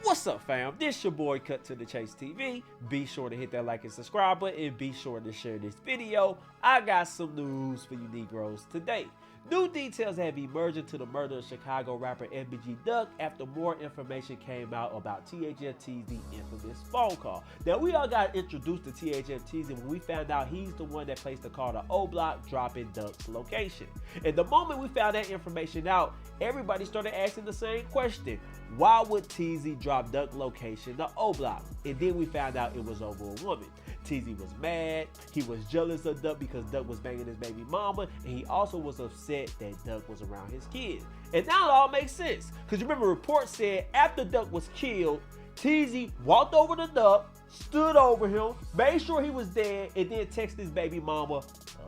What's up, fam? This your boy Cut to the Chase TV. Be sure to hit that like and subscribe button and be sure to share this video. I got some news for you Negroes today. New details have emerged into the murder of Chicago rapper FBG Duck after more information came out about THF Teezy infamous phone call. Now, we all got introduced to THF Teezy when we found out he's the one that placed the call to OBlock dropping Duck's location. And the moment we found that information out, everybody started asking the same question. Why would Teezy drop Duck location to OBlock? And then we found out it was over a woman. Teezy was mad, he was jealous of Duck because Duck was banging his baby mama, and he also was upset that Duck was around his kids. And now it all makes sense, because you remember reports said after Duck was killed, Teezy walked over to Duck, stood over him, made sure he was dead, and then texted his baby mama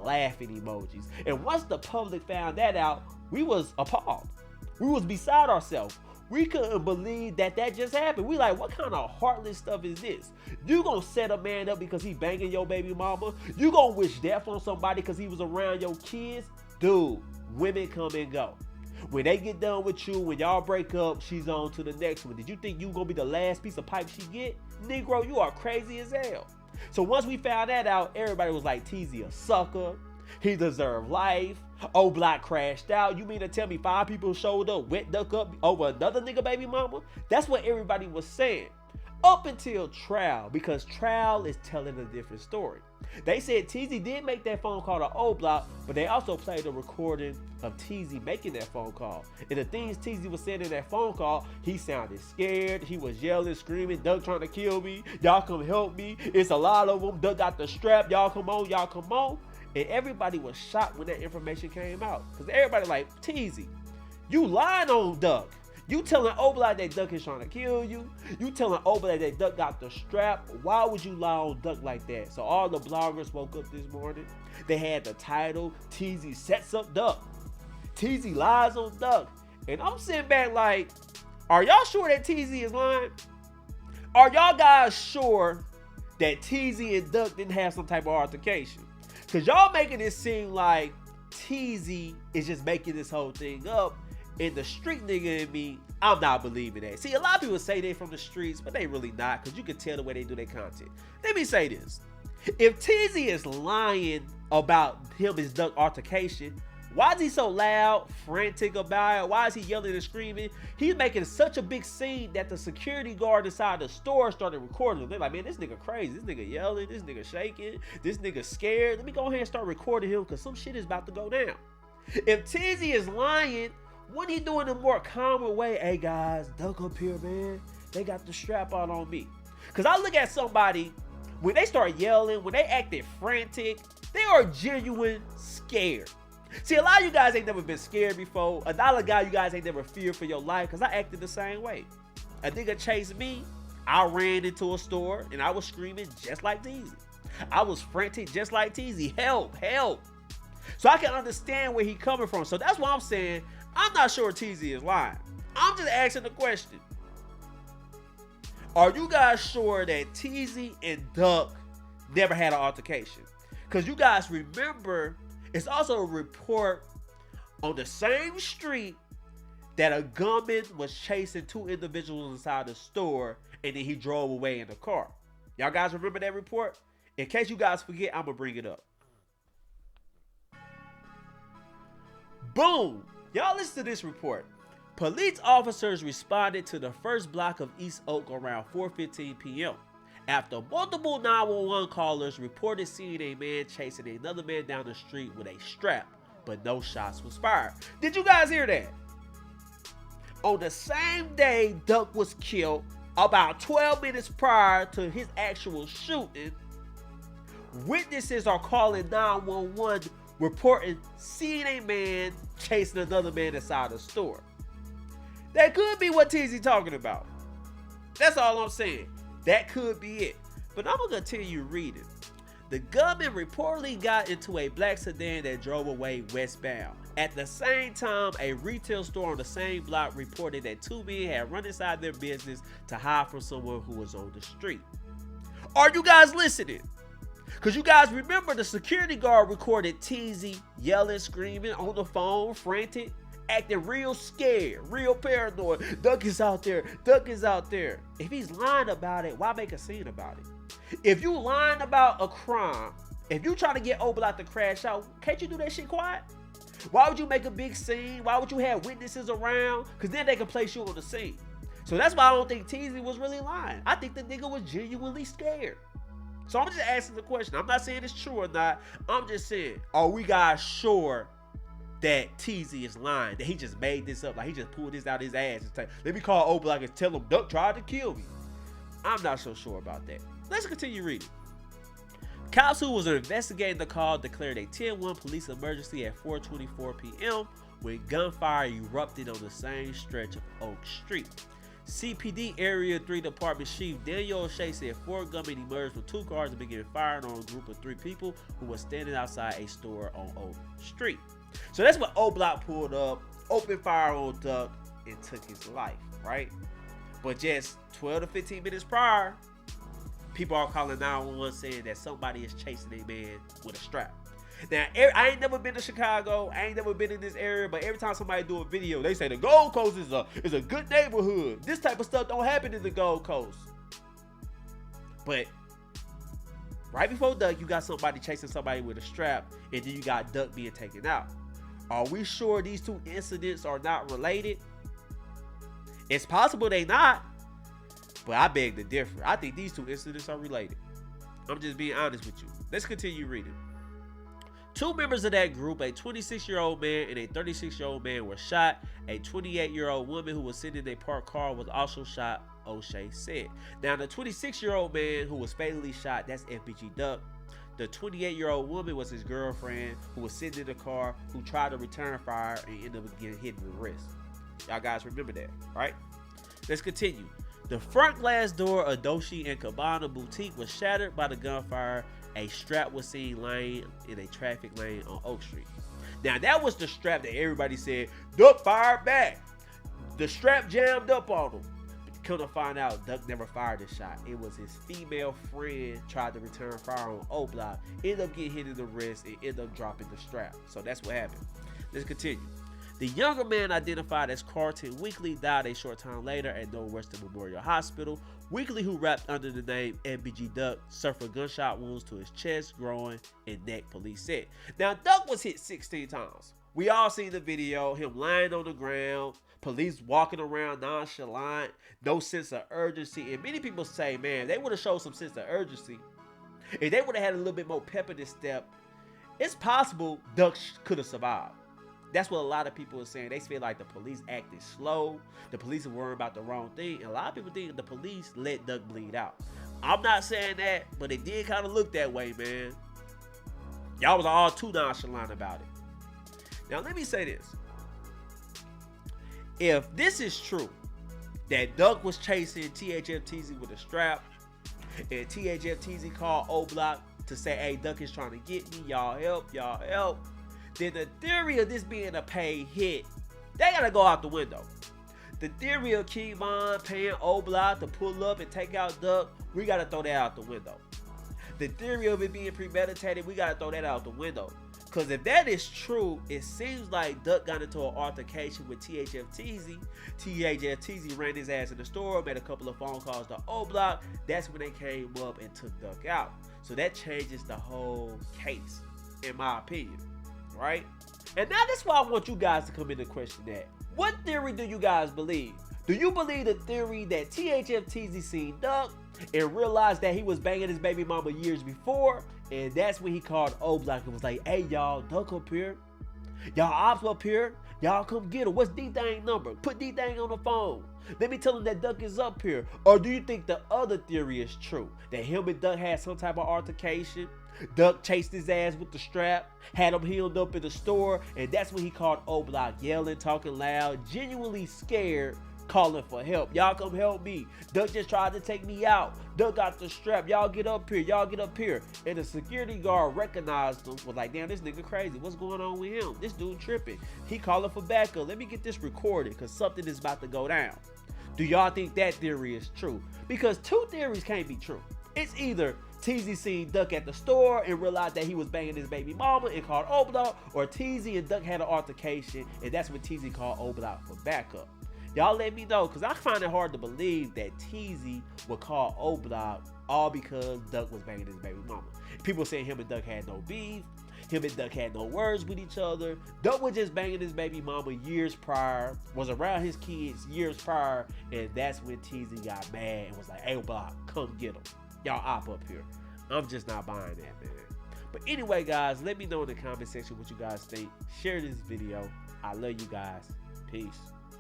laughing emojis. And once the public found that out, we was appalled. We was beside ourselves. We couldn't believe that just happened. We like, what kind of heartless stuff is this? You gonna set a man up because he banging your baby mama? You gonna wish death on somebody because he was around your kids? Dude, women come and go. When they get done with you, when y'all break up, she's on to the next one. Did you think you gonna be the last piece of pipe she get? Negro, you are crazy as hell. So once we found that out, everybody was like, Teezy a sucker. He deserved life. OBlock crashed out. You mean to tell me 5 people showed up, wet Duck up over another nigga baby mama? That's what everybody was saying. Up until trial, because trial is telling a different story. They said Teezy did make that phone call to OBlock, but they also played a recording of Teezy making that phone call. And the things Teezy was saying in that phone call, he sounded scared. He was yelling, screaming, Duck trying to kill me. Y'all come help me. It's a lot of them. Duck got the strap. Y'all come on. Y'all come on. And everybody was shocked when that information came out. Because everybody like, Teezy, you lying on Duck. You telling OBlock that Duck is trying to kill you. You telling OBlock that Duck got the strap. Why would you lie on Duck like that? So all the bloggers woke up this morning. They had the title, Teezy sets up Duck. Teezy lies on Duck. And I'm sitting back like, are y'all sure that Teezy is lying? Are y'all guys sure that Teezy and Duck didn't have some type of altercation? Because y'all making it seem like Teezy is just making this whole thing up. And the street nigga in me, I'm not believing that. See, a lot of people say they from the streets, but they really not, because you can tell the way they do their content. Let me say this. If Teezy is lying about him and Duck altercation, why is he so loud, frantic about it? Why is he yelling and screaming? He's making such a big scene that the security guard inside the store started recording him. They're like, man, this nigga crazy. This nigga yelling. This nigga shaking. This nigga scared. Let me go ahead and start recording him because some shit is about to go down. If Teezy is lying, what he doing in a more calmer way? Hey, guys, Duck up here, man. They got the strap out on me. Because I look at somebody, when they start yelling, when they acting frantic, they are genuine scared. See, a lot of you guys ain't never been scared before. A lot of guys, you guys ain't never feared for your life, because I acted the same way. A nigga chased me, I ran into a store, and I was screaming just like Teezy. I was frantic just like Teezy. Help, help. So I can understand where he coming from. So that's why I'm saying, I'm not sure Teezy is lying. I'm just asking the question. Are you guys sure that Teezy and Duck never had an altercation? Because you guys remember, it's also a report on the same street that a gunman was chasing 2 individuals inside the store, and then he drove away in the car. Y'all guys remember that report? In case you guys forget, I'm going to bring it up. Boom! Y'all listen to this report. Police officers responded to the first block of East Oak around 4:15 p.m. after multiple 911 callers reported seeing a man chasing another man down the street with a strap, but no shots was fired. Did you guys hear that? On the same day Duck was killed, about 12 minutes prior to his actual shooting, witnesses are calling 911 reporting seeing a man chasing another man inside the store. That could be what Teezy talking about. That's all I'm saying. That could be it. But I'm going to continue reading. The gunman reportedly got into a black sedan that drove away westbound. At the same time, a retail store on the same block reported that 2 men had run inside their business to hide from someone who was on the street. Are you guys listening? Because you guys remember the security guard recorded Teezy yelling, screaming on the phone, frantic. acting real scared, real paranoid. Duck is out there. Duck is out there. If he's lying about it, why make a scene about it? If you lying about a crime, if you trying to get OBlock to crash out, can't you do that shit quiet? Why would you make a big scene? Why would you have witnesses around? Because then they can place you on the scene. So that's why I don't think Teezy was really lying. I think the nigga was genuinely scared. So I'm just asking the question. I'm not saying it's true or not. I'm just saying, are we guys sure that Teezy is lying? That he just made this up? Like he just pulled this out his ass and say, let me call OBlock and tell him Duck tried to kill me. I'm not so sure about that. Let's continue reading. Cops who was investigating the call declared a 10-1 police emergency at 4:24 p.m. when gunfire erupted on the same stretch of Oak Street. CPD Area 3 Department Chief Daniel O'Shea said 4 gunmen emerged from 2 cars and began firing on a group of 3 people who were standing outside a store on Oak Street. So that's when OBlock pulled up, opened fire on Duck, and took his life, right? But just 12 to 15 minutes prior, people are calling 911 saying that somebody is chasing a man with a strap. Now, I ain't never been to Chicago. I ain't never been in this area. But every time somebody do a video, they say the Gold Coast is a good neighborhood. This type of stuff don't happen in the Gold Coast. But right before Duck, you got somebody chasing somebody with a strap. And then you got Duck being taken out. Are we sure these 2 incidents are not related? It's possible they not. But I beg to differ. I think these 2 incidents are related. I'm just being honest with you. Let's continue reading. 2 members of that group, a 26-year-old man and a 36-year-old man, were shot. A 28-year-old woman who was sitting in a parked car was also shot, O'Shea said. Now, the 26-year-old man who was fatally shot, that's FBG Duck. The 28-year-old woman was his girlfriend who was sitting in the car who tried to return fire and ended up getting hit in the wrist. Y'all guys remember that, right? Let's continue. The front glass door of Doshi and Cabana Boutique was shattered by the gunfire. A strap was seen laying in a traffic lane on Oak Street. Now, that was the strap that everybody said, Duck fired back. The strap jammed up on him. But come to find out, Duck never fired the shot. It was his female friend tried to return fire on OBlock, ended up getting hit in the wrist, and ended up dropping the strap. So that's what happened. Let's continue. The younger man, identified as Carlton Weekly, died a short time later at Northwestern Memorial Hospital. Weekly, who rapped under the name FBG Duck, suffered gunshot wounds to his chest, groin, and neck, police said. Now, Duck was hit 16 times. We all seen the video, him lying on the ground, police walking around nonchalant, no sense of urgency. And many people say, man, they would have showed some sense of urgency. If they would have had a little bit more pep in this step, it's possible Duck could have survived. That's what a lot of people are saying. They feel like the police acted slow. The police are worried about the wrong thing. And a lot of people think the police let Duck bleed out. I'm not saying that, but it did kind of look that way, man. Y'all was all too nonchalant about it. Now, let me say this. If this is true, that Duck was chasing THF Teezy with a strap, and THF Teezy called OBlock to say, hey, Duck is trying to get me. Y'all help, y'all help. Then the theory of this being a paid hit, they gotta go out the window. The theory of Kevon paying OBlock to pull up and take out Duck, we gotta throw that out the window. The theory of it being premeditated, we gotta throw that out the window. Cause if that is true, it seems like Duck got into an altercation with THF Teezy. THF Teezy ran his ass in the store, made a couple of phone calls to OBlock. That's when they came up and took Duck out. So that changes the whole case, in my opinion. Right? And now that's why I want you guys to come in and question that. What theory do you guys believe? Do you believe the theory that THF Teezy seen Duck and realized that he was banging his baby mama years before, and that's when he called OBlock and was like, hey y'all, Duck up here. Y'all ops up here. Y'all come get him. What's D-Thang number? Put D-Thang on the phone. Let me tell him that Duck is up here. Or do you think the other theory is true? That him and Duck had some type of altercation? Duck chased his ass with the strap, had him healed up in the store, and that's when he called OBlock, yelling, talking loud, genuinely scared, calling for help. Y'all come help me. Duck just tried to take me out. Duck got the strap. Y'all get up here. Y'all get up here. And the security guard recognized him, was like, damn, this nigga crazy. What's going on with him? This dude tripping. He calling for backup. Let me get this recorded because something is about to go down. Do y'all think that theory is true? Because 2 theories can't be true. It's either Teezy seen Duck at the store and realized that he was banging his baby mama and called OBlock, or Teezy and Duck had an altercation and that's when Teezy called OBlock for backup. Y'all let me know, because I find it hard to believe that Teezy would call OBlock all because Duck was banging his baby mama. People saying him and Duck had no beef. Him and Duck had no words with each other. Duck was just banging his baby mama years prior, was around his kids years prior, and that's when Teezy got mad and was like, hey, OBlock, come get him. Y'all op up here. I'm just not buying that, man. But anyway, guys, let me know in the comment section what you guys think. Share this video. I love you guys. Peace.